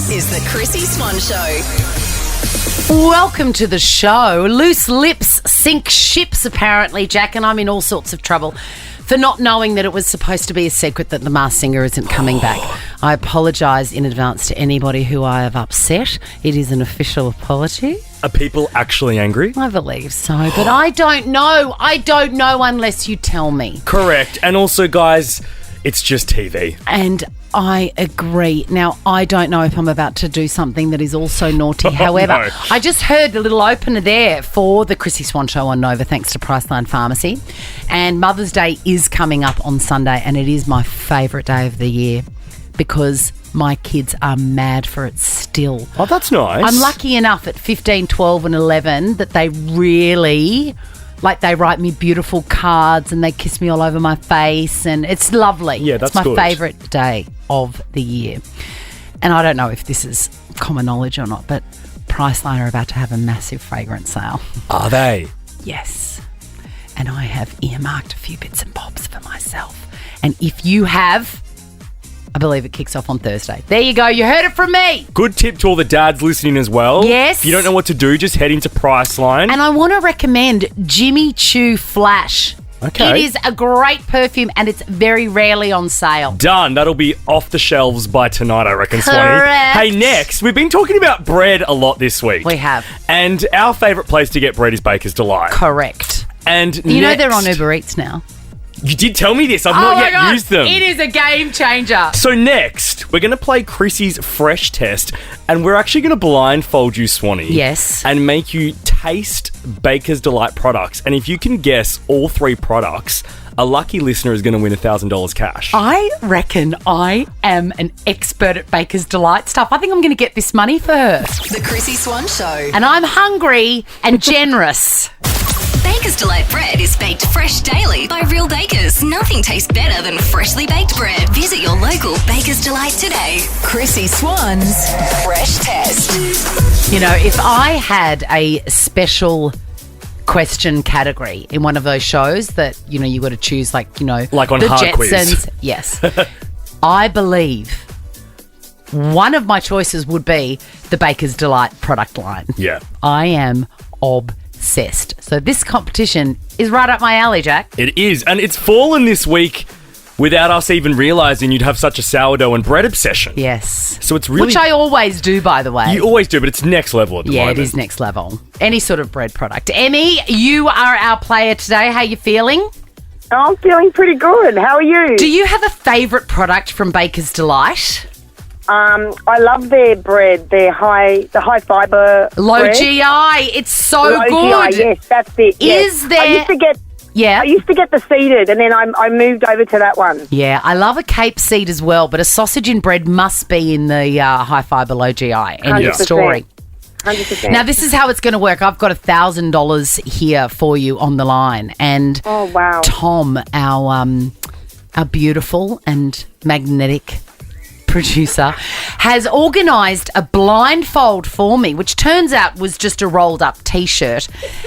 This is the Chrissy Swan Show. Welcome to the show. Loose lips sink ships, apparently, Jack, and I'm in all sorts of trouble for not knowing that it was supposed to be a secret that the Masked Singer isn't coming back. I apologise in advance to anybody who I have upset. It is an official apology. Are people actually angry? I believe so, but I don't know. I don't know unless you tell me. Correct. And also, guys, it's just TV. And I agree. Now, I don't know if I'm about to do something that is also naughty. However, no. I just heard a little opener there for the Chrissy Swan Show on Nova, thanks to Priceline Pharmacy. And Mother's Day is coming up on Sunday, and it is my favourite day of the year because my kids are mad for it still. Oh, that's nice. I'm lucky enough at 15, 12 and 11 that they really... they write me beautiful cards and they kiss me all over my face and it's lovely. Yeah, that's It's my good. favourite day of the year. And I don't know if this is common knowledge or not, but Priceline are about to have a massive fragrance sale. Are they? Yes. And I have earmarked a few bits and bobs for myself. And if you have... I believe it kicks off on Thursday. There you go. You heard it from me. Good tip to all the dads listening as well. Yes. If you don't know what to do, just head into Priceline. And I want to recommend Jimmy Choo Flash. Okay. It is a great perfume and it's very rarely on sale. Done. That'll be off the shelves by tonight, I reckon, Swanee. Correct. Hey, next, we've been talking about bread a lot this week. We have. And our favourite place to get bread is Baker's Delight. Correct. And You know they're on Uber Eats now. You did tell me this. I've Oh not my yet God. used them. It is a game changer. So next, we're going to play Chrissy's Fresh Test, and we're actually going to blindfold you, Swanee. Yes. And make you taste Baker's Delight products. And if you can guess all three products, a lucky listener is going to win $1,000 cash. I reckon I am an expert at Baker's Delight stuff. I think I'm going to get this money for her. The Chrissy Swan Show. And I'm hungry and generous. Baker's Delight bread is baked fresh daily by real bakers. Nothing tastes better than freshly baked bread. Visit your local Baker's Delight today. Chrissy Swan's Fresh Test. You know, if I had a special question category in one of those shows that, you know, you got to choose like on the Hard Quiz. Jetsons. Yes. I believe one of my choices would be the Baker's Delight product line. Yeah. I am obsessed. So this competition is right up my alley, Jack. It is. And it's fallen this week without us even realising you'd have such a sourdough and bread obsession. Yes. So it's really... Which I always do, by the way. You always do, but it's next level at the moment. Yeah, it is next level. Any sort of bread product. Emmy, you are our player today. How are you feeling? I'm feeling pretty good. How are you? Do you have a favourite product from Baker's Delight? I love their bread, the high fibre Low bread. GI. It's so Low good. GI, yes, that's it. Yes. Is there... I used to get the seeded, and then I moved over to that one. Yeah, I love a Cape seed as well, but a sausage in bread must be in the high fibre, low GI. End of 100%. story. 100%. Now, this is how it's going to work. I've got $1,000 here for you on the line. And Oh, wow. Tom, our beautiful and magnetic producer, has organised a blindfold for me, which turns out was just a rolled up T-shirt.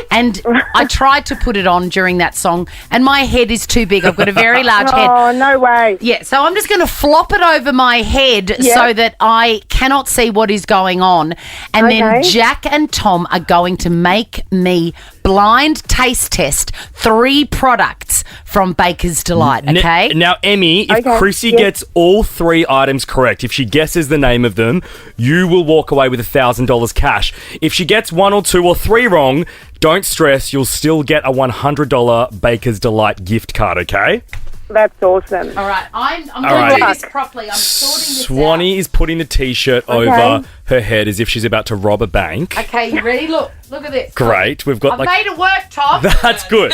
And I tried to put it on during that song, and my head is too big. I've got a very large head. Oh, no way. Yeah, so I'm just going to flop it over my head so that I cannot see what is going on. And then Jack and Tom are going to make me blind taste test 3 products from Baker's Delight, okay? Now, Emmy, if Chrissy gets all 3 items correct, if she guesses the name of them, you will walk away with $1,000 cash. If she gets 1 or 2 or 3 wrong, don't stress, you'll still get a $100 Baker's Delight gift card, okay? That's awesome. All right, I'm going Alrighty. to do this properly. I'm sorting this Swanee is putting the T-shirt over her head as if she's about to rob a bank. out. Okay, you ready? Look at this. Great. We've got I've made it work, Tom. That's good.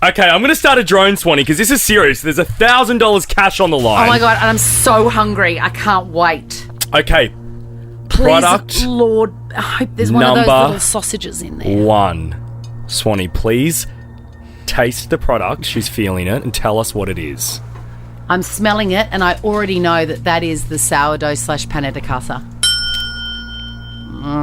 Okay, I'm going to start a drone, Swanee, because this is serious. There's $1,000 cash on the line. Oh my God, and I'm so hungry. I can't wait. Okay. Please, Product Lord, I hope there's one of those number little sausages in there. 1. Swanee, please taste the product. She's feeling it and tell us what it is. I'm smelling it, and I already know that is the sourdough / panna di casa.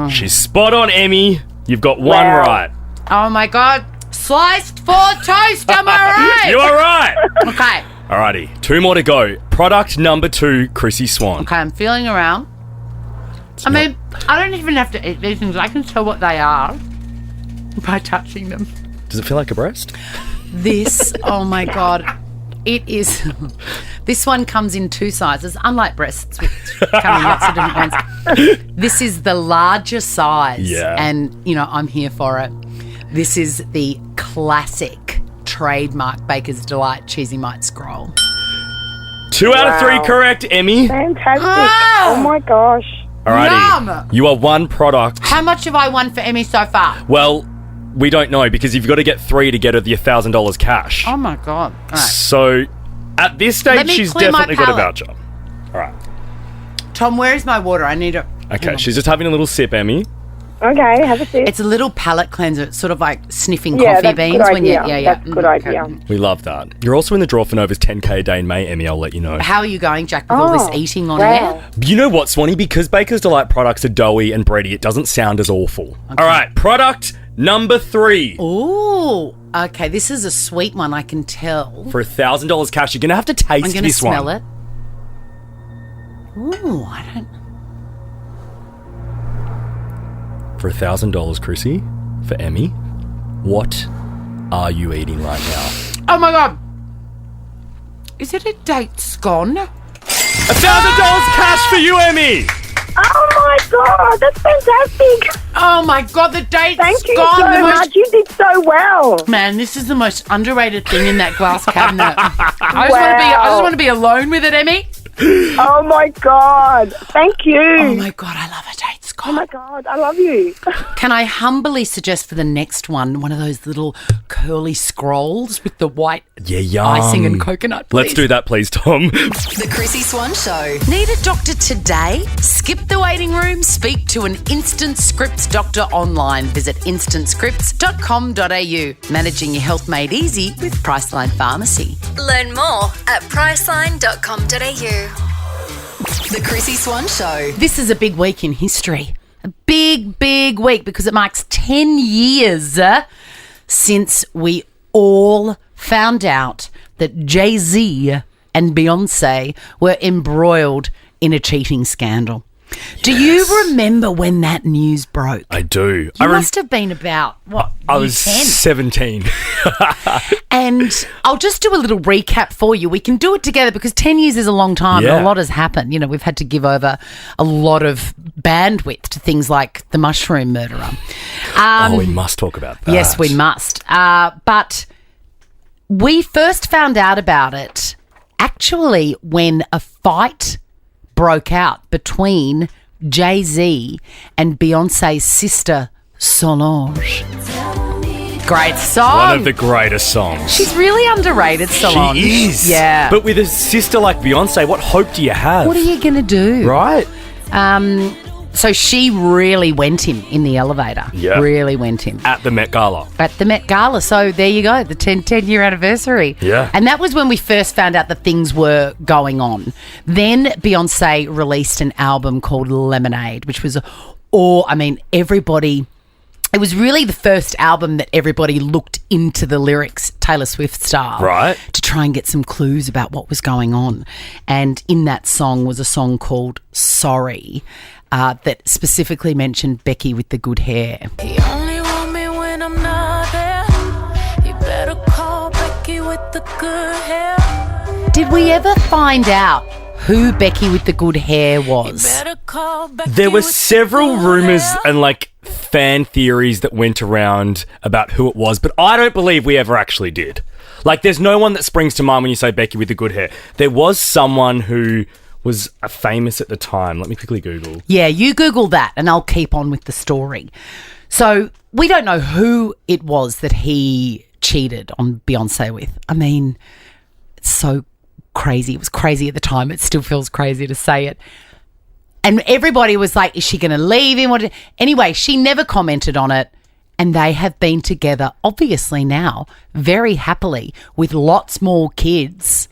She's spot on, Emmy. You've got 1 Wow. right. Oh my God. Sliced for toast, am I right? You are right. Okay. Alrighty, 2 more to go. Product number 2, Chrissy Swan. Okay, I'm feeling around. I mean, I don't even have to eat these things. I can tell what they are by touching them. Does it feel like a breast? This, oh my God, it is. This one comes in 2 sizes, unlike breasts, which come in lots of different ones. This is the larger size. Yeah. And, I'm here for it. This is the classic trademark Baker's Delight Cheesy Mite Scroll. 2 out of 3 correct, Emmy. Fantastic. Ah! Oh, my gosh. Alrighty. Yum! You are 1 product. How much have I won for Emmy so far? Well, we don't know because you've got to get 3 to get her the $1,000 cash. Oh, my God. All right. So, at this stage, Let me she's clear my definitely got a palate. voucher. All right. Tom, where is my water? I need it. Okay, she's just having a little sip, Emmy. Okay, have a sip. It's a little palate cleanser. It's sort of like sniffing Yeah, coffee that's a beans good when you. idea. Yeah. That's a good idea. Okay. We love that. You're also in the draw for Nova's 10K a day in May, Emmy, I'll let you know. How are you going, Jack, with all this eating on air? You know what, Swanee? Because Baker's Delight products are doughy and bready, it doesn't sound as awful. All right, product number 3. Ooh, okay. This is a sweet one, I can tell. For $1,000 cash, you're going to have to taste I'm going to this one. smell it. Ooh, I don't. For $1,000, Chrissy, for Emmy, what are you eating right now? Oh my God! Is it a date scone? $1,000 cash for you, Emmy! Oh, my God. That's fantastic. Oh my God, the date Thank you scone! so much. You did so well. Man, this is the most underrated thing in that glass cabinet. I Wow. just want to be alone with it, Emmy. Oh, my God. Thank you. Oh my God, I love a date Oh, scone. my God. I love you. Can I humbly suggest for the next one of those little curly scrolls with the white Yeah, yum. icing and coconut, please? Let's do that, please, Tom. The Chrissy Swan Show. Need a doctor today? Skip the waiting room. Speak to an Instant Scripts doctor online. Visit instantscripts.com.au. Managing your health made easy with Priceline Pharmacy. Learn more at priceline.com.au. The Chrissy Swan Show. This is a big week in history. A big, big week because it marks 10 years since we all found out that Jay-Z and Beyonce were embroiled in a cheating scandal. Do you remember when that news broke? I do. You must have been about, what, I year was 10? 17. And I'll just do a little recap for you. We can do it together because 10 years is a long time Yeah. and a lot has happened. We've had to give over a lot of bandwidth to things like the mushroom murderer. We must talk about that. Yes, we must. But we first found out about it actually when a fight broke out between Jay-Z and Beyonce's sister Solange. Great song. One of the greatest songs. She's really underrated, Solange. She is. Yeah. But with a sister like Beyonce, what hope do you have? What are you going to do? Right? So she really went him in the elevator. Yeah. Really went him. At the Met Gala. At the Met Gala. So there you go, the 10-year anniversary. Yeah. And that was when we first found out that things were going on. Then Beyonce released an album called Lemonade, which was, everybody... It was really the first album that everybody looked into the lyrics, Taylor Swift style, Right. to try and get some clues about what was going on. And in that song was a song called Sorry that specifically mentioned Becky with the good hair. You only want me when I'm not there. You better call Becky with the good hair. Did we ever find out who Becky with the good hair was? Better call Becky There were with the several good rumours hair. and fan theories that went around about who it was, but I don't believe we ever actually did. There's no one that springs to mind when you say Becky with the good hair. There was someone who was famous at the time. Let me quickly Google. Yeah, you Google that and I'll keep on with the story. So we don't know who it was that he cheated on Beyonce with. It's so crazy. It was crazy at the time. It still feels crazy to say it. And everybody was like, is she going to leave him? Anyway, she never commented on it. And they have been together, obviously now, very happily, with lots more kids.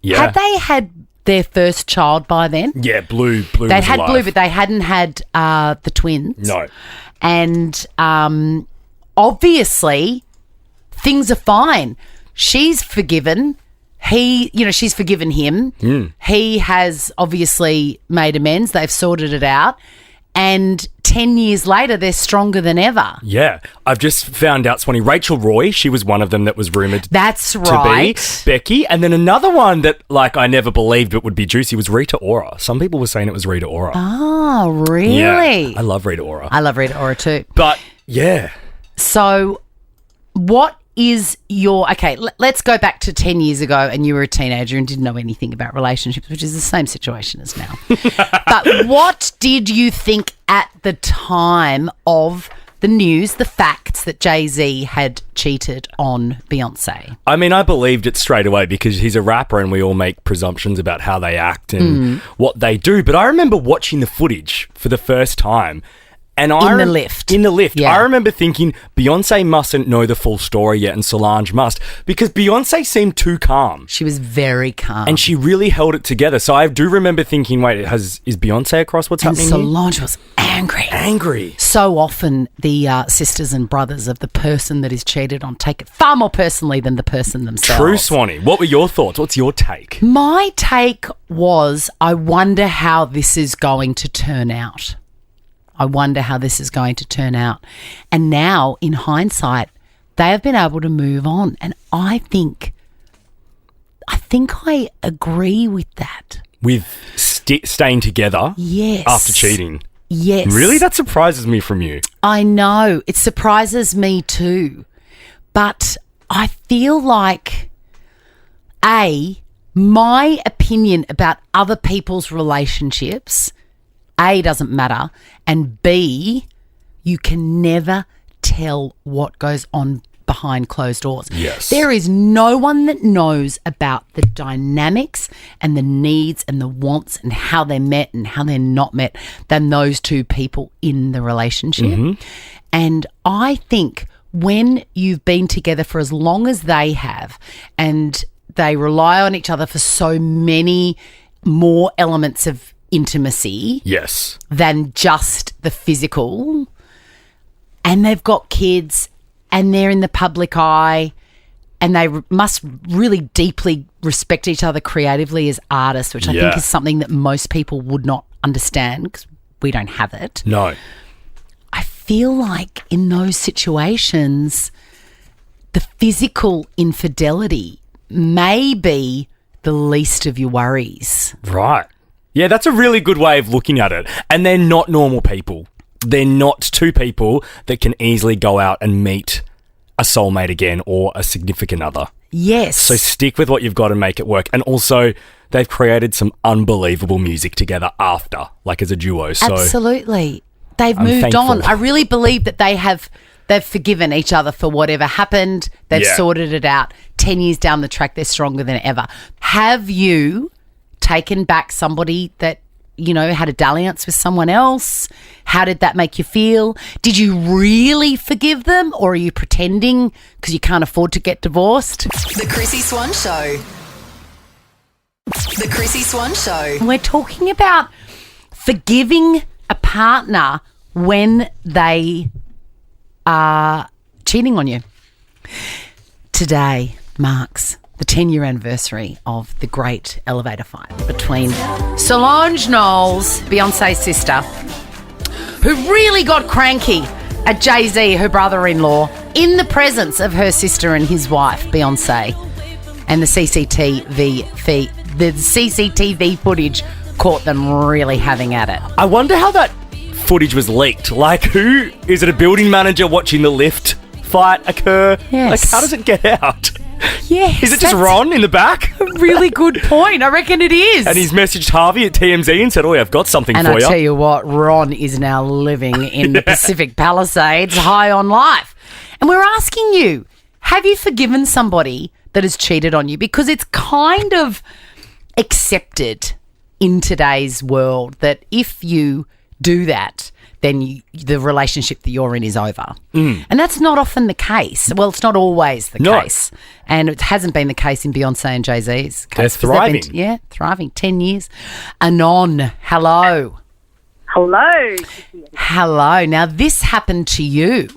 Yeah. Had they had their first child by then? Yeah, Blue. They'd was had alive. Blue, but they hadn't had the twins. No. And obviously, things are fine. She's forgiven. She's forgiven him. He has obviously made amends. They've sorted it out. And 10 years later, they're stronger than ever. Yeah. I've just found out, Swanee, Rachel Roy, she was one of them that was rumoured That's to right. be. Becky. And then another one that, like, I never believed but would be juicy was Rita Ora. Some people were saying it was Rita Ora. Oh, really? Yeah. I love Rita Ora. I love Rita Ora too. But, yeah. So what is your... Okay, let's go back to 10 years ago and you were a teenager and didn't know anything about relationships, which is the same situation as now. But what did you think at the time of the news, the facts that Jay-Z had cheated on Beyonce? I mean, I believed it straight away because he's a rapper and we all make presumptions about how they act and what they do. But I remember watching the footage for the first time. And In the lift. In the lift. Yeah. I remember thinking Beyonce mustn't know the full story yet and Solange must because Beyonce seemed too calm. She was very calm. And she really held it together. So I do remember thinking, wait, is Beyonce across what's and happening Solange was angry. Angry. So often the sisters and brothers of the person that is cheated on take it far more personally than the person themselves. True, Swanee. What were your thoughts? What's your take? My take was, I wonder how this is going to turn out. I wonder how this is going to turn out. And now, in hindsight, they have been able to move on. And I think I agree with that. With staying together Yes. after cheating. Yes. Really? That surprises me from you. I know. It surprises me too. But I feel like, my opinion about other people's relationships, doesn't matter, and B, you can never tell what goes on behind closed doors. Yes. There is no one that knows about the dynamics and the needs and the wants and how they're met and how they're not met than those two people in the relationship. And I think when you've been together for as long as they have and they rely on each other for so many more elements of intimacy Yes. than just the physical, and they've got kids and they're in the public eye and they must really deeply respect each other creatively as artists, which I think is something that most people would not understand because we don't have it. No. I feel like in those situations, the physical infidelity may be the least of your worries. Right. Yeah, that's a really good way of looking at it. And they're not normal people. They're not two people that can easily go out and meet a soulmate again or a significant other. Yes. So stick with what you've got and make it work. And also, they've created some unbelievable music together after, like as a duo. So absolutely. They've I'm moved thankful. on. I really believe that they've forgiven each other for whatever happened. They've sorted it out. 10 years down the track, they're stronger than ever. Have you taken back somebody that, you know, had a dalliance with someone else? How did that make you feel? Did you really forgive them, or are you pretending because you can't afford to get divorced? The Chrissy Swan Show. The Chrissy Swan Show. We're talking about forgiving a partner when they are cheating on you. Today marks the 10-year anniversary of the great elevator fight between Solange Knowles, Beyonce's sister, who really got cranky at Jay-Z, her brother-in-law, in the presence of her sister and his wife, Beyonce. And the CCTV footage caught them really having at it. I wonder how that footage was leaked. Like, who is it? A building manager watching the lift fight occur? Yes. Like, how does it get out? Yes. Is it just Ron in the back? A really good point. I reckon it is. And he's messaged Harvey at TMZ and said, "Oh, I've got something and for I you." tell you what, Ron is now living in the Pacific Palisades, high on life. And we're asking you, have you forgiven somebody that has cheated on you? Because it's kind of accepted in today's world that if you do that, then the relationship that you're in is over. And that's not often the case. Well, it's not always the case. And it hasn't been the case in Beyonce and Jay-Z's case. They're thriving. Thriving. 10 years. Anon, hello. Hello. Hello. Now, this happened to you.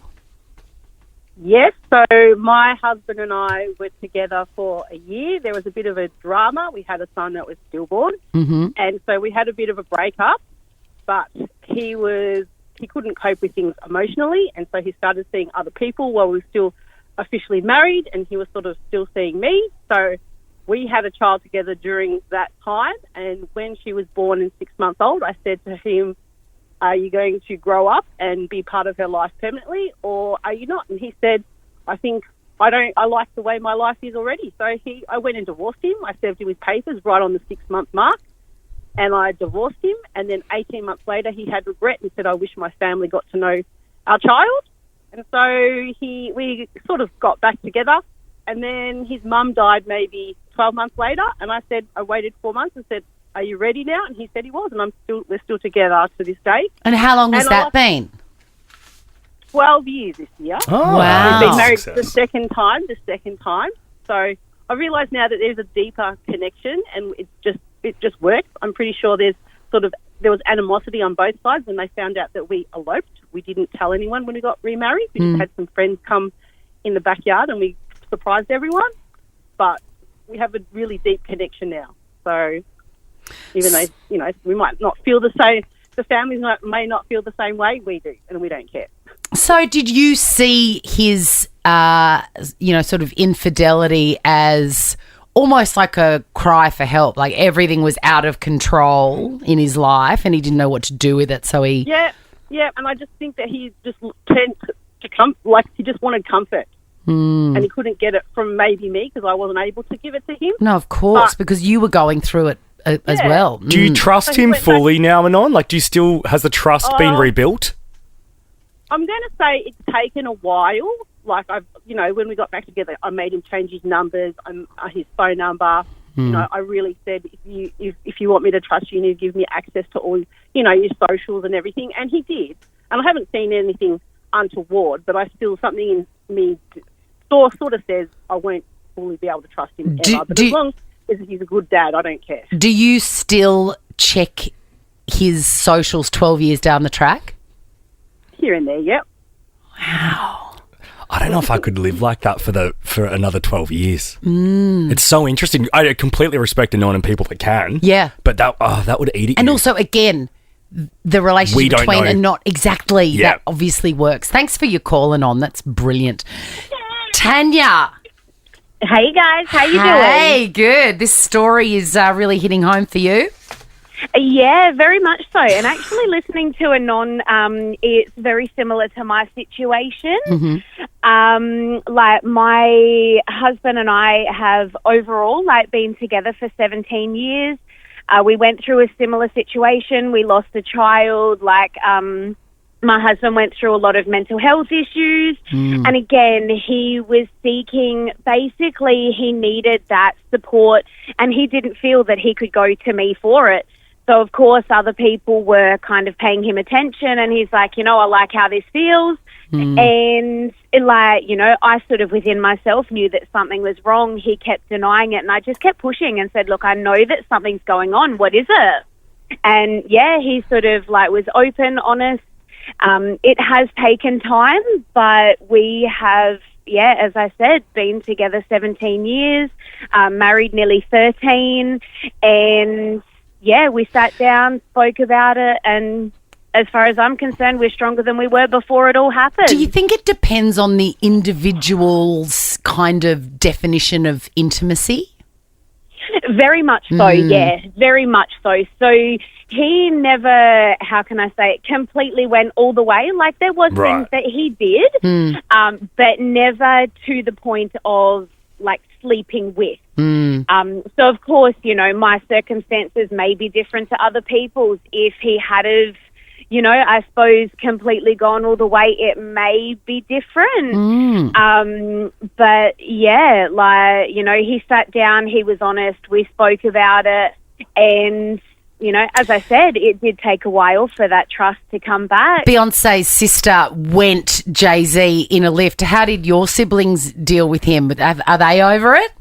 Yes, so my husband and I were together for a year. There was a bit of a drama. We had a son that was stillborn. And so we had a bit of a breakup. but he couldn't cope with things emotionally, and so he started seeing other people while we were still officially married, and he was sort of still seeing me. So we had a child together during that time, and when she was born and 6 months old, I said to him, are you going to grow up and be part of her life permanently, or are you not? And he said, I like the way my life is already. So I went and divorced him. I served him his papers right on the 6-month mark, and I divorced him. And then 18 months later, he had regret and said, I wish my family got to know our child. And so we sort of got back together. And then his mum died maybe 12 months later. And I waited 4 months and said, are you ready now? And he said he was. And we're still together to this day. And how long has that been? 12 years this year. Oh, wow. We've been married the second time. So I realise now that there's a deeper connection, and it just works. I'm pretty sure there was animosity on both sides when they found out that we eloped. We didn't tell anyone when we got remarried. We just had some friends come in the backyard and we surprised everyone. But we have a really deep connection now. So even though, we might not feel the same, the families may not feel the same way, we do, and we don't care. So did you see his, sort of infidelity as almost like a cry for help? Like everything was out of control in his life and he didn't know what to do with it, so he... Yeah, and I just think that he just turned to come, like he just wanted comfort. And he couldn't get it from maybe me because I wasn't able to give it to him. No, of course, because you were going through it as well. Do you trust him fully now and on? Like, has the trust been rebuilt? I'm going to say it's taken a while. Like, when we got back together, I made him change his numbers, his phone number. I really said, if you want me to trust you, you need to give me access to all, your socials and everything. And he did. And I haven't seen anything untoward, but I still, something in me sort of says I won't fully be able to trust him ever. But as long as he's a good dad, I don't care. Do you still check his socials 12 years down the track? Here and there, yep. Wow. I don't know if I could live like that for another 12 years. It's so interesting. I completely respect and know people that can. Yeah. But that would eat at And you. also, again, the relationship between and not exactly. Yeah. That obviously works. Thanks for your calling on. That's brilliant. Tanya. Hey guys, how you doing? Hey, good. This story is really hitting home for you. Yeah, very much so. And actually listening to Anon, it's very similar to my situation. Like my husband and I have overall been together for 17 years. We went through a similar situation. We lost a child. My husband went through a lot of mental health issues. And again, he was seeking, basically he needed that support and he didn't feel that he could go to me for it. So, of course, other people were kind of paying him attention and he's like, I like how this feels. And, I sort of within myself knew that something was wrong. He kept denying it and I just kept pushing and said, look, I know that something's going on. What is it? And, yeah, he sort of, was open, honest. It has taken time, but we have, as I said, been together 17 years, married nearly 13, and... yeah, we sat down, spoke about it, and as far as I'm concerned, we're stronger than we were before it all happened. Do you think it depends on the individual's kind of definition of intimacy? Very much so, yeah, very much so. So he never, how can I say it, completely went all the way. Like there was things that he did, but never to the point of sleeping with. So, of course, my circumstances may be different to other people's. If he had have, I suppose, completely gone all the way, it may be different. But, yeah, he sat down, he was honest, we spoke about it, and, as I said, it did take a while for that trust to come back. Beyonce's sister went Jay-Z in a lift. How did your siblings deal with him? Are they over it?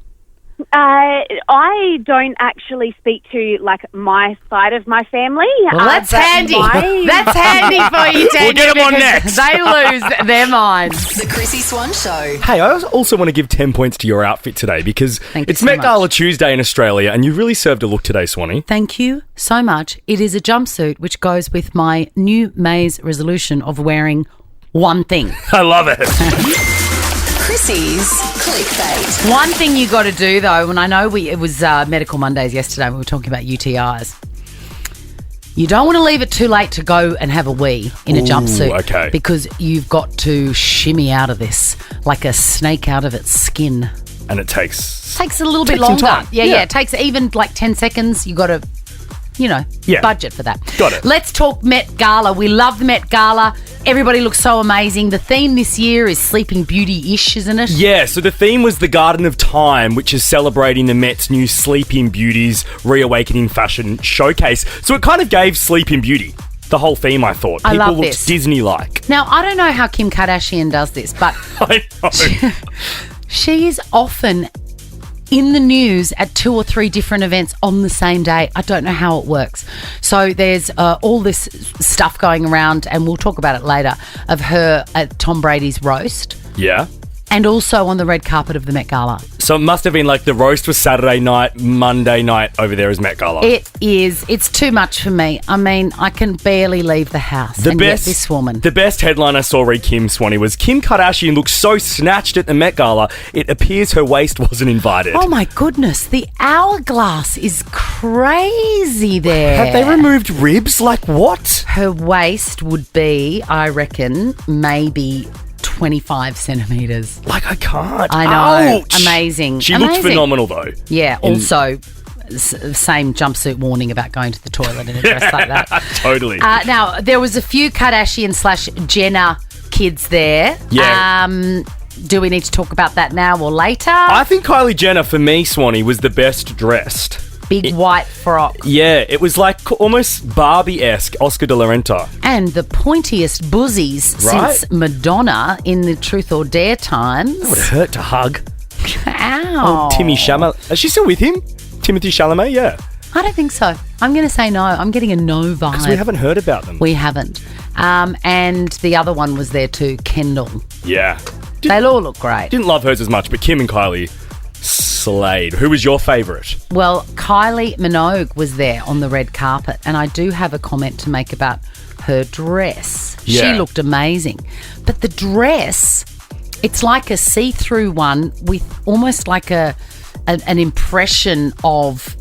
I don't actually speak to my side of my family. Well, that's but handy. That's handy for you, Tanya. We'll get 'em on because next. They lose their minds. The Chrissy Swan Show. Hey, I also want to give 10 points to your outfit today because Thank you it's so Met Gala much. Tuesday in Australia and you really served a look today, Swanee. Thank you so much. It is a jumpsuit which goes with my new May's resolution of wearing one thing. I love it. Chrissy's Clickbait. One thing you got to do though, and I know it was Medical Mondays yesterday, we were talking about UTIs. You don't want to leave it too late to go and have a wee in a jumpsuit. okay. Because you've got to shimmy out of this like a snake out of its skin. And it takes Takes a little bit Takes some longer. time. Yeah, Yeah. It takes even like 10 seconds. You got to, Yeah. budget for that. Got it. Let's talk Met Gala. We love the Met Gala. Everybody looks so amazing. The theme this year is Sleeping Beauty-ish, isn't it? Yeah, so the theme was the Garden of Time, which is celebrating the Met's new Sleeping Beauty's Reawakening Fashion Showcase. So it kind of gave Sleeping Beauty the whole theme, I thought. I People love looked this. Disney-like. Now, I don't know how Kim Kardashian does this, but I know. she is often in the news at 2 or 3 different events on the same day. I don't know how it works. So there's all this stuff going around, and we'll talk about it later, of her at Tom Brady's roast Yeah. and also on the red carpet of the Met Gala. So it must have been like the roast was Saturday night, Monday night over there is Met Gala. It is. It's too much for me. I mean, I can barely leave the house. Yet this woman. The best headline I saw read Kim, Swanee, was Kim Kardashian looks so snatched at the Met Gala, it appears her waist wasn't invited. Oh my goodness, the hourglass is crazy there. Have they removed ribs? Like what? Her waist would be, I reckon, maybe 25 centimetres. Like I can't. I know. Ouch. Amazing. She looked Amazing. phenomenal though. Yeah, also, same jumpsuit warning about going to the toilet in a dress like that. Totally. Now, there was a few Kardashian/Jenner kids there. Yeah. Do we need to talk about that now or later? I think Kylie Jenner, for me, Swanee, was the best dressed. Big white frock. Yeah, it was like almost Barbie-esque, Oscar de la Renta. And the pointiest buzzies Right? since Madonna in the Truth or Dare times. It would hurt to hug. Ow. Timmy Chalamet. Is she still with him? Timothy Chalamet, yeah. I don't think so. I'm going to say no. I'm getting a no vibe. Because we haven't heard about them. We haven't. And the other one was there too, Kendall. Yeah. They all look great. Didn't love hers as much, but Kim and Kylie slayed. Who was your favourite? Well, Kylie Minogue was there on the red carpet, and I do have a comment to make about her dress. Yeah. She looked amazing. But the dress, it's like a see-through one with almost like an impression of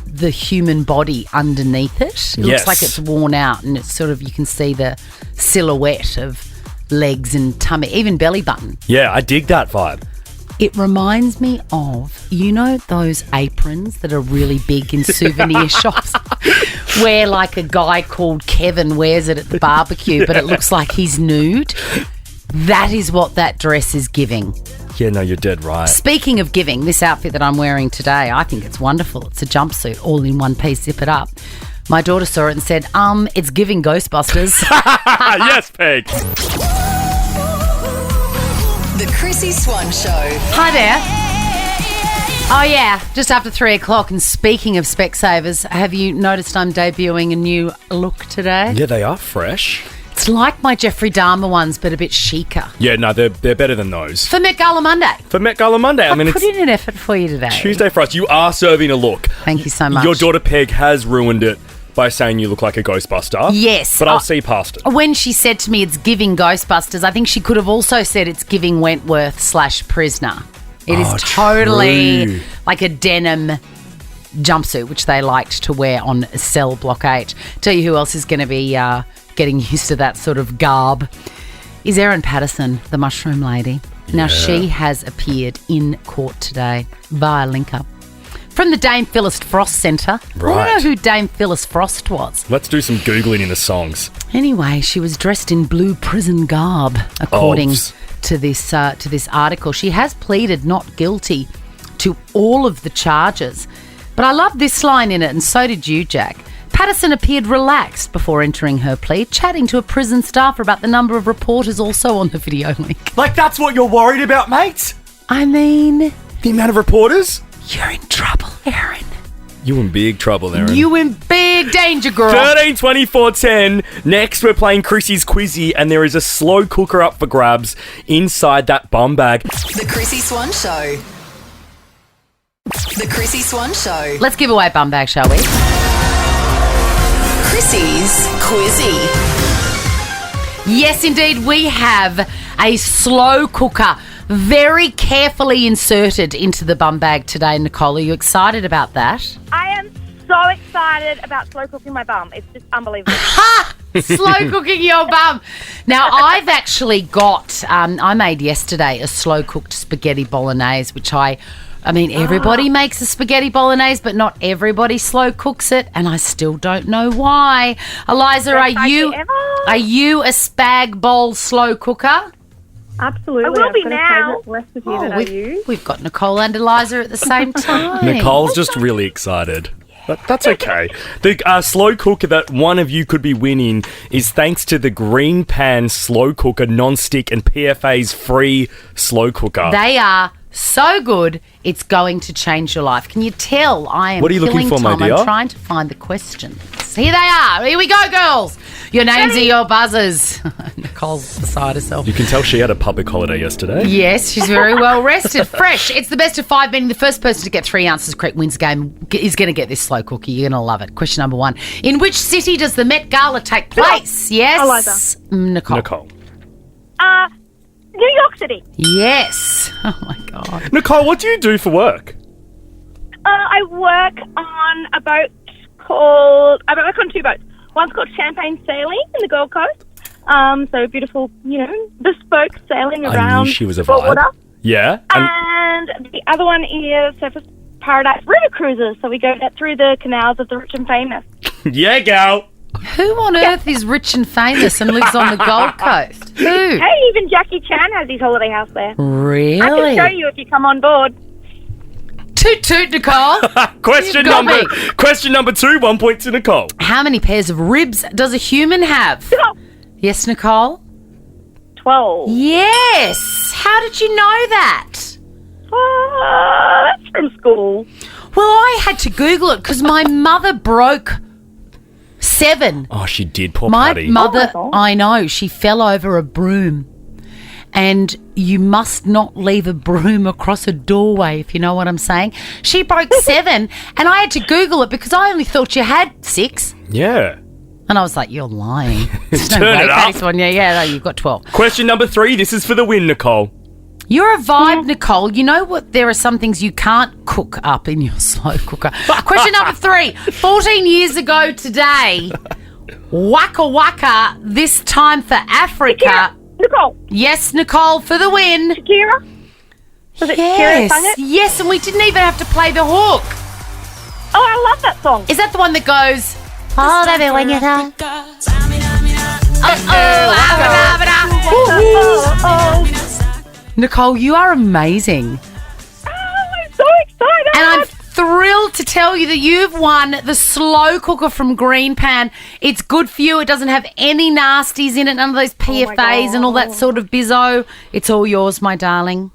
the human body underneath it. It Yes. looks like it's worn out, and it's sort of, you can see the silhouette of legs and tummy, even belly button. Yeah, I dig that vibe. It reminds me of, those aprons that are really big in souvenir shops where like a guy called Kevin wears it at the barbecue, but it looks like he's nude. That is what that dress is giving. Yeah, no, you're dead right. Speaking of giving, this outfit that I'm wearing today, I think it's wonderful. It's a jumpsuit, all in one piece, zip it up. My daughter saw it and said, it's giving Ghostbusters. Yes, Peg. The Chrissy Swan Show. Hi there. Oh yeah, just after 3 o'clock. And speaking of Specsavers, have you noticed I'm debuting a new look today? Yeah, they are fresh. It's like my Jeffrey Dahmer ones, but a bit chicer. Yeah, no, they're better than those. For Met Gala Monday. For Met Gala Monday, I mean, put it's in an effort for you today. Tuesday for us. You are serving a look. Thank you so much. Your daughter Peg has ruined it by saying you look like a Ghostbuster. Yes. But I'll see past it. When she said to me it's giving Ghostbusters, I think she could have also said it's giving Wentworth/Prisoner. It is totally true. like a denim jumpsuit, which they liked to wear on Cell Block 8. Tell you who else is going to be getting used to that sort of garb is Erin Patterson, the Mushroom Lady. Now, she has appeared in court today via link-up from the Dame Phyllis Frost Centre. Right. I don't know who Dame Phyllis Frost was. Let's do some Googling in the songs. Anyway, she was dressed in blue prison garb, according Ovs. to this article. She has pleaded not guilty to all of the charges. But I love this line in it, and so did you, Jack. Patterson appeared relaxed before entering her plea, chatting to a prison staffer about the number of reporters also on the video link. Like, that's what you're worried about, mate? I mean, The amount of reporters? You're in trouble, Aaron. You in big trouble, Aaron. You in big danger, girl. 13, 24, 10. Next, we're playing Chrissy's Quizzy, and there is a slow cooker up for grabs inside that bum bag. The Chrissy Swan Show. The Chrissy Swan Show. Let's give away a bum bag, shall we? Chrissy's Quizzy. Yes, indeed, we have a slow cooker very carefully inserted into the bum bag today. Nicole, are you excited about that? I am so excited about slow cooking my bum. It's just unbelievable. Ha! Slow cooking your bum. Now, I've actually got, I made yesterday a slow cooked spaghetti bolognese, which I mean, everybody makes a spaghetti bolognese, but not everybody slow cooks it, and I still don't know why. Eliza, are you a spag bowl slow cooker? Absolutely. I will be I've got now. a favourite recipe that I use. We've got Nicole and Eliza at the same time. Nicole's just really excited. But that's okay. The slow cooker that one of you could be winning is thanks to the Green Pan Slow Cooker Non-Stick and PFA's free slow cooker. They are so good, it's going to change your life. Can you tell I am What are you looking for, my time? dear? I'm trying to find the questions. Here they are. Here we go, girls. Your names are your buzzers. Nicole's beside herself. You can tell she had a public holiday yesterday. Yes, she's very well rested. Fresh. It's the best of 5, meaning the first person to get 3 answers correct wins the game is going to get this slow cookie. You're going to love it. Question number 1. In which city does the Met Gala take place? Yes. Eliza. Nicole. New York City. Yes. Oh, my God. Nicole, what do you do for work? I work on a boat called... I work on 2 boats. One's called Champagne Sailing in the Gold Coast. So beautiful, bespoke sailing around I knew she was a the vibe. water. Yeah? And the other one is Surface Paradise River Cruises. So we go through the canals of the rich and famous. Yeah, gal. Who on earth is rich and famous and lives on the Gold Coast? Who? Hey, even Jackie Chan has his holiday house there. Really? I can show you if you come on board. Toot toot, Nicole. Question You got number 2, 1 point to Nicole. How many pairs of ribs does a human have? Yes, Nicole? 12. Yes. How did you know that? That's from school. Well, I had to Google it because my mother broke 7. Oh, she did, poor My Patty. mother, Oh, my God. I know, she fell over a broom. And you must not leave a broom across a doorway, if you know what I'm saying. She broke 7, and I had to Google it because I only thought you had 6. Yeah. And I was like, you're lying. There's no Turn way, it up. Patty's one. Yeah, no, you've got 12. Question number 3, this is for the win, Nicole. You're a vibe, Nicole. You know what? There are some things you can't cook up in your slow cooker. Question number 3. 14 years ago today, Waka Waka, this time for Africa. Nicole. Yes, Nicole, for the win. Shakira. Was it Shakira sung it? Yes, and we didn't even have to play the hook. Oh, I love that song. Is that the one that goes, oh, baby, when you're done? Nicole, you are amazing. I'm so excited. And I'm thrilled to tell you that you've won the slow cooker from Green Pan. It's good for you. It doesn't have any nasties in it, none of those PFAs and all that sort of bizzo. It's all yours, my darling.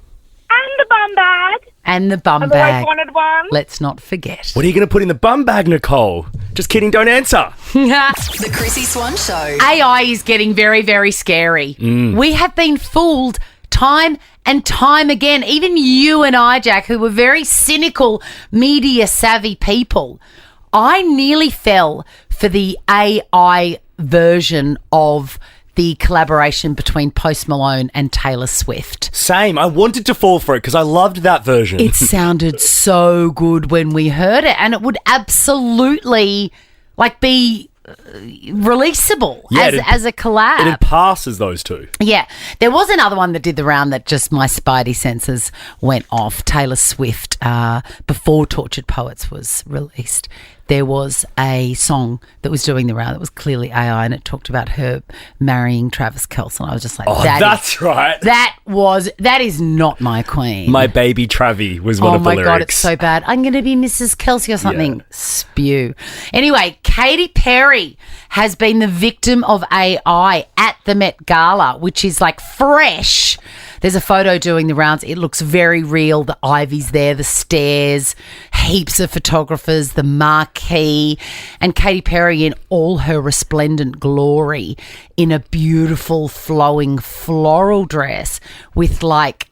And the bum bag. And the bum I've bag. always wanted one. Let's not forget. What are you going to put in the bum bag, Nicole? Just kidding, don't answer. The Chrissy Swan Show. AI is getting very, very scary. We have been fooled time and time again. Even you and I, Jack, who were very cynical, media-savvy people, I nearly fell for the AI version of the collaboration between Post Malone and Taylor Swift. Same. I wanted to fall for it because I loved that version. It sounded so good when we heard it, and it would absolutely be releasable as a collab. It'd pass as those two. Yeah. There was another one that did the round that just my spidey senses went off. Taylor Swift, before Tortured Poets was released, there was a song that was doing the round that was clearly AI, and it talked about her marrying Travis Kelce. I was just like, That's right. That is not my queen. My baby Travi was one of the lyrics. Oh my God, it's so bad. I'm going to be Mrs. Kelce or something. Yeah. Spew. Anyway, Katy Perry has been the victim of AI at the Met Gala, which is fresh. There's a photo doing the rounds. It looks very real. The ivy's there, the stairs, heaps of photographers, the marquee, and Katy Perry in all her resplendent glory in a beautiful flowing floral dress with like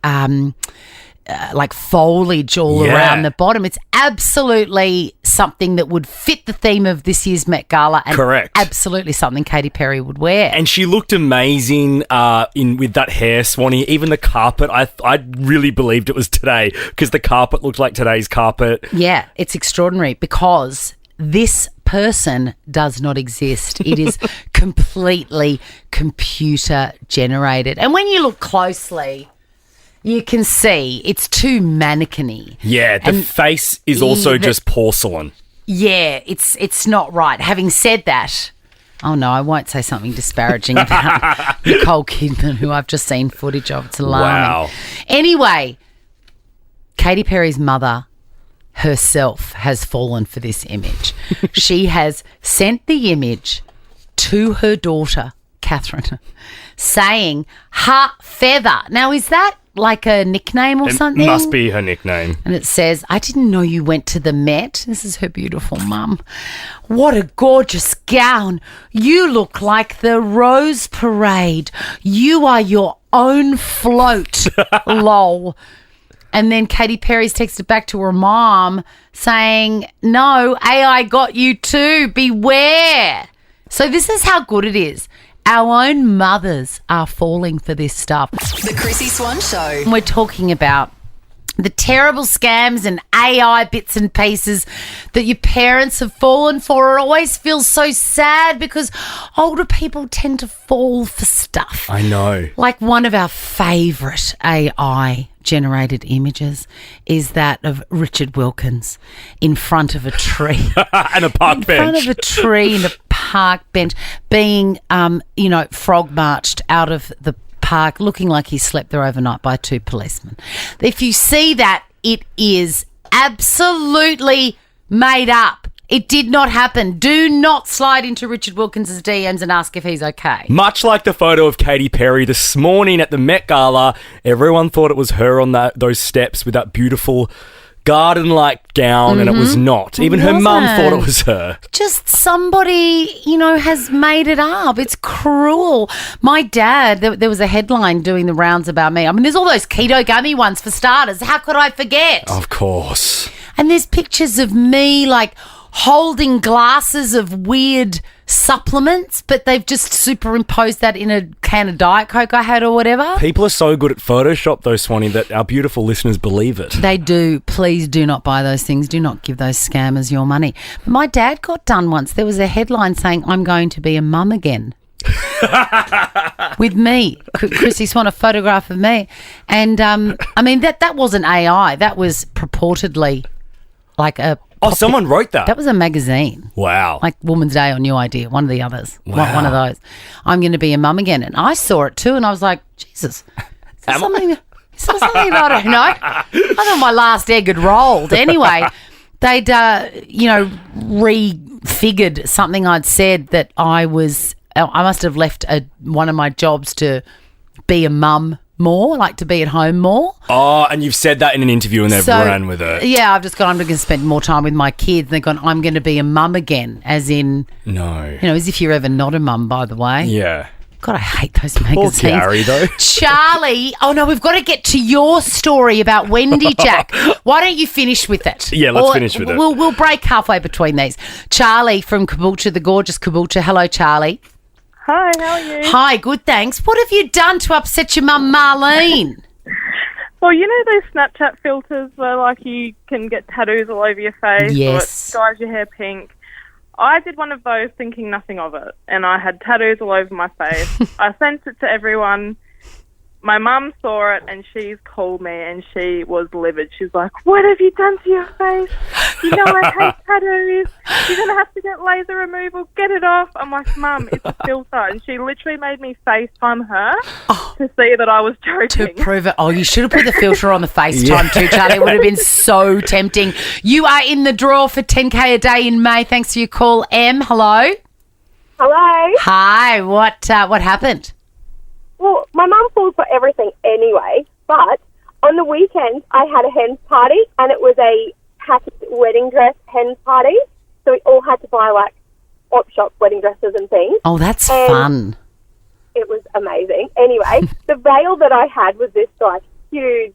foliage all around the bottom. It's absolutely something that would fit the theme of this year's Met Gala. And correct. Absolutely something Katy Perry would wear. And she looked amazing with that hair, Swanee. Even the carpet, I really believed it was today because the carpet looked like today's carpet. Yeah, it's extraordinary because this person does not exist. It is completely computer generated. And when you look closely, you can see it's too mannequin-y. Yeah, the face is also just porcelain. Yeah, it's not right. Having said that, oh no, I won't say something disparaging about Nicole Kidman, who I've just seen footage of. It's alarming. Wow. Anyway, Katy Perry's mother herself has fallen for this image. She has sent the image to her daughter, Catherine, saying, "Ha feather." Now, is that like a nickname or something? It must be her nickname. And it says, "I didn't know you went to the Met." This is her beautiful mum. "What a gorgeous gown. You look like the Rose Parade. You are your own float." Lol. And then Katy Perry's texted back to her mom saying, "No, AI got you too. Beware." So this is how good it is. Our own mothers are falling for this stuff. The Chrissy Swan Show. We're talking about the terrible scams and AI bits and pieces that your parents have fallen for. It always feels so sad because older people tend to fall for stuff. I know. Like one of our favourite AI generated images is that of Richard Wilkins in front of a tree. And a park bench. In front of a tree and a park bench being, frog marched out of the park looking like he slept there overnight by 2 policemen. If you see that, it is absolutely made up. It did not happen. Do not slide into Richard Wilkins' DMs and ask if he's okay. Much like the photo of Katy Perry this morning at the Met Gala, everyone thought it was her on those steps with that beautiful garden-like gown, and it was not. Even her mum thought it was her. Just somebody, has made it up. It's cruel. My dad, there was a headline doing the rounds about me. I mean, there's all those keto gummy ones for starters. How could I forget? Of course. And there's pictures of me, like, holding glasses of weird supplements, but they've just superimposed that in a can of Diet Coke I had or whatever. People are so good at Photoshop, though, Swanee, that our beautiful listeners believe it. They do. Please do not buy those things. Do not give those scammers your money. But my dad got done once. There was a headline saying, "I'm going to be a mum again." With me, Chrissy Swan, a photograph of me. And, that wasn't AI. That was purportedly like a... Oh, someone wrote that? That was a magazine. Wow. Like Woman's Day or New Idea, one of the others. Wow. One of those. "I'm going to be a mum again." And I saw it too, and I was like, Jesus, is that something that I don't know? I thought my last egg had rolled. Anyway, they'd, refigured something I'd said that I must have left one of my jobs to be a mum more, like to be at home more. Oh, and you've said that in an interview and they've ran with it. Yeah, I've just gone, I'm going to spend more time with my kids. And they've gone, "I'm going to be a mum again," as in... No. as if you're ever not a mum, by the way. Yeah. God, I hate those magazines. Poor Gary, though. Charlie. Oh, no, we've got to get to your story about Wendy, Jack. Why don't you finish with it? Yeah, let's finish with it. We'll break halfway between these. Charlie from Caboolture, the gorgeous Caboolture. Hello, Charlie. Hi, how are you? Hi, good, thanks. What have you done to upset your mum, Marlene? Well, those Snapchat filters where, like, you can get tattoos all over your face. Yes. Or it dyes your hair pink. I did one of those thinking nothing of it, and I had tattoos all over my face. I sent it to everyone. My mum saw it, and she's called me, and she was livid. She's like, "What have you done to your face? You know I hate tattoos. You're going to have to get laser removal. Get it off." I'm like, "Mum, it's a filter." And she literally made me FaceTime her to see that I was joking. To prove it. Oh, you should have put the filter on the FaceTime too, Charlie. It would have been so tempting. You are in the draw for 10K a day in May. Thanks for your call. Em, hello. Hello. Hi. What happened? well, my mum falls for everything anyway, but on the weekend I had a hen's party, and it was a packaged wedding dress hen's party, so we all had to buy, like, op shop wedding dresses and things. Oh, that's And fun. It was amazing. Anyway, the veil that I had was this, like, huge,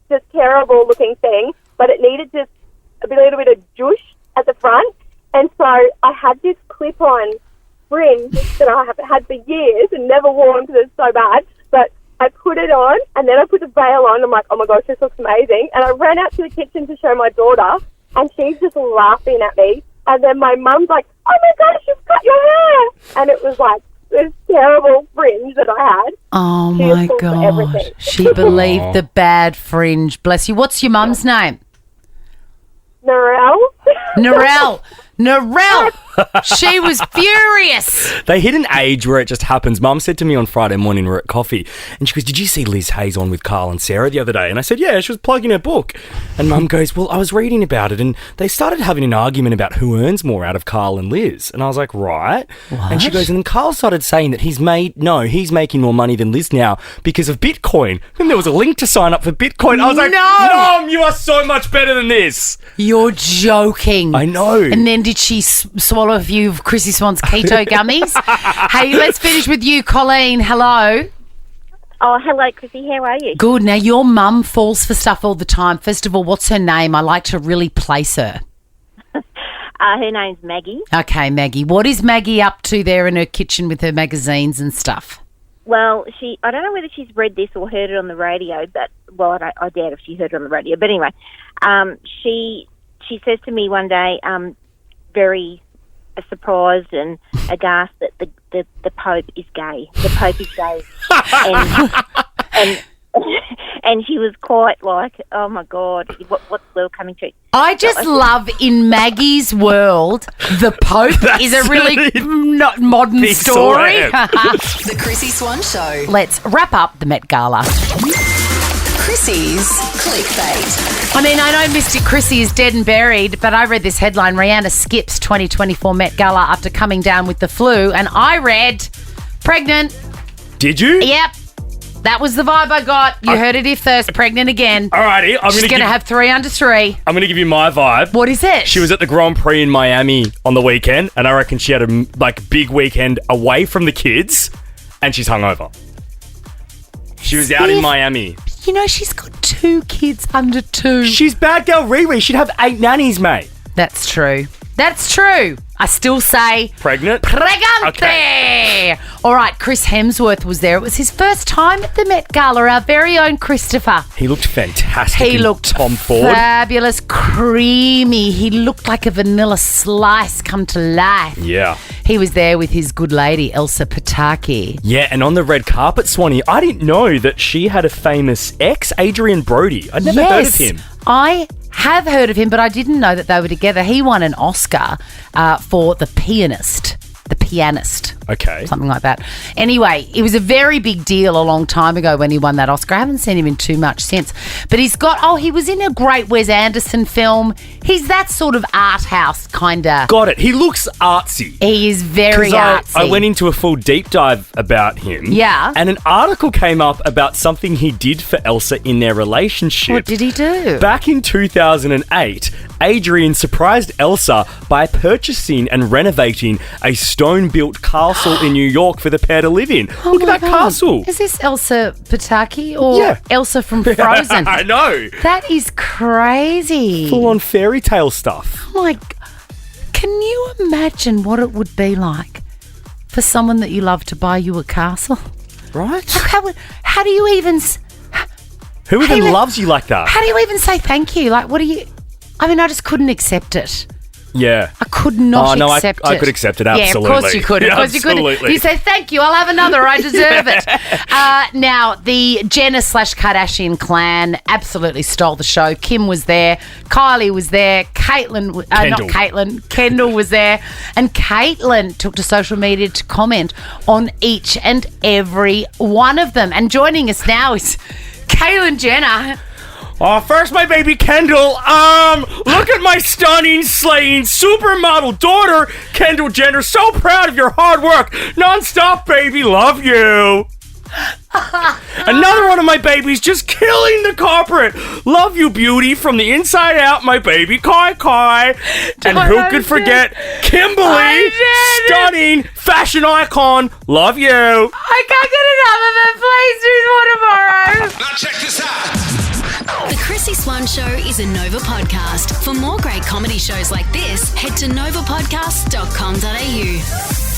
just terrible-looking thing, but it needed just a little bit of juice at the front, and so I had this clip-on fringe that I have had for years and never worn because it's so bad, but I put it on, and then I put the veil on. I'm like, oh my gosh, this looks amazing. And I ran out to the kitchen to show my daughter, and she's just laughing at me. And then my mum's like, oh my gosh, you've cut your hair. And it was like this terrible fringe that I had. Oh, She my just falls for God. everything. She believed the bad fringe. Bless you. What's your mum's name? Narelle? Narelle. She was furious. They hit an age where it just happens. Mum said to me on Friday morning, we're at coffee, and she goes, did you see Liz Hayes on with Carl and Sarah the other day? And I said, yeah, she was plugging her book. And Mum goes, well, I was reading about it, and they started having an argument about who earns more out of Carl and Liz. And I was like, right. What? And she goes, and then Carl started saying that he's making more money than Liz now because of Bitcoin. And there was a link to sign up for Bitcoin. I was like, No! Mum, you are so much better than this. You're joking. I know. And then did she swallow a few of Chrissy Swan's keto gummies? Hey, let's finish with you, Colleen. Hello. Oh, hello, Chrissy. How are you? Good. Now, your mum falls for stuff all the time. First of all, what's her name? I like to really place her. Her name's Maggie. Okay, Maggie. What is Maggie up to there in her kitchen with her magazines and stuff? Well, I don't know whether she's read this or heard it on the radio, but, well, I doubt if she heard it on the radio. But anyway, she says to me one day, very surprised and aghast that the Pope is gay. The Pope is gay. and she was quite like, oh, my God, what's the world coming to? I just love in Maggie's world, the Pope is a really not modern Big story. The Chrissy Swan Show. Let's wrap up the Met Gala. Chrissy's clickbait. I mean, I know Mystic Chrissy is dead and buried, but I read this headline, Rihanna skips 2024 Met Gala after coming down with the flu, and I read, pregnant. Did you? Yep. That was the vibe I got. You heard it here first, pregnant again. Alrighty, She's going to have 3 under 3. I'm going to give you my vibe. What is it? She was at the Grand Prix in Miami on the weekend, and I reckon she had a big weekend away from the kids, and she's hungover. She was out in Miami. You know, she's got 2 kids under 2. She's bad girl Riri. She'd have 8 nannies, mate. That's true. That's true. I still say... Pregnant? Pregante! Okay. All right, Chris Hemsworth was there. It was his first time at the Met Gala, our very own Christopher. He looked fantastic. He looked Tom Ford. fabulous, creamy. He looked like a vanilla slice come to life. Yeah. He was there with his good lady, Elsa Pataki. Yeah, and on the red carpet, Swanee, I didn't know that she had a famous ex, Adrian Brody. I'd never heard of him. I have heard of him, but I didn't know that they were together. He won an Oscar for The Pianist. Okay. Something like that. Anyway, it was a very big deal a long time ago when he won that Oscar. I haven't seen him in too much since. But he was in a great Wes Anderson film. He's that sort of art house kind of. Got it. He looks artsy. He is very artsy. I went into a full deep dive about him. Yeah. And an article came up about something he did for Elsa in their relationship. What did he do? Back in 2008, Adrian surprised Elsa by purchasing and renovating a stone-built castle in New York for the pair to live in. Look at that castle. Is this Elsa Pataki or Yeah. Elsa from Frozen? I know. That is crazy. Full-on fairy tale stuff. Can you imagine what it would be like for someone that you love to buy you a castle? Right? How do you even... Who even loves you like that? How do you even say thank you? What do you... I mean, I just couldn't accept it. Yeah. I could not accept it. I could accept it, absolutely. Yeah, of course you could. Of course you could. Absolutely. You say, thank you, I'll have another, I deserve it. Now, the Jenner/Kardashian clan absolutely stole the show. Kim was there, Kylie was there, Kendall was there, and Caitlyn took to social media to comment on each and every one of them. And joining us now is Caitlyn Jenner. Oh, first, my baby Kendall. Look at my stunning, slaying, supermodel daughter, Kendall Jenner. So proud of your hard work. Non-stop, baby. Love you. Another one of my babies just killing the carpet. Love you, beauty, from the inside out, my baby. Kai Kai. And who could forget Kimberly, stunning fashion icon. Love you. I can't get enough of it. Please do more tomorrow. Now check this out. The Chrissy Swan Show is a Nova podcast. For more great comedy shows like this, head to novapodcast.com.au.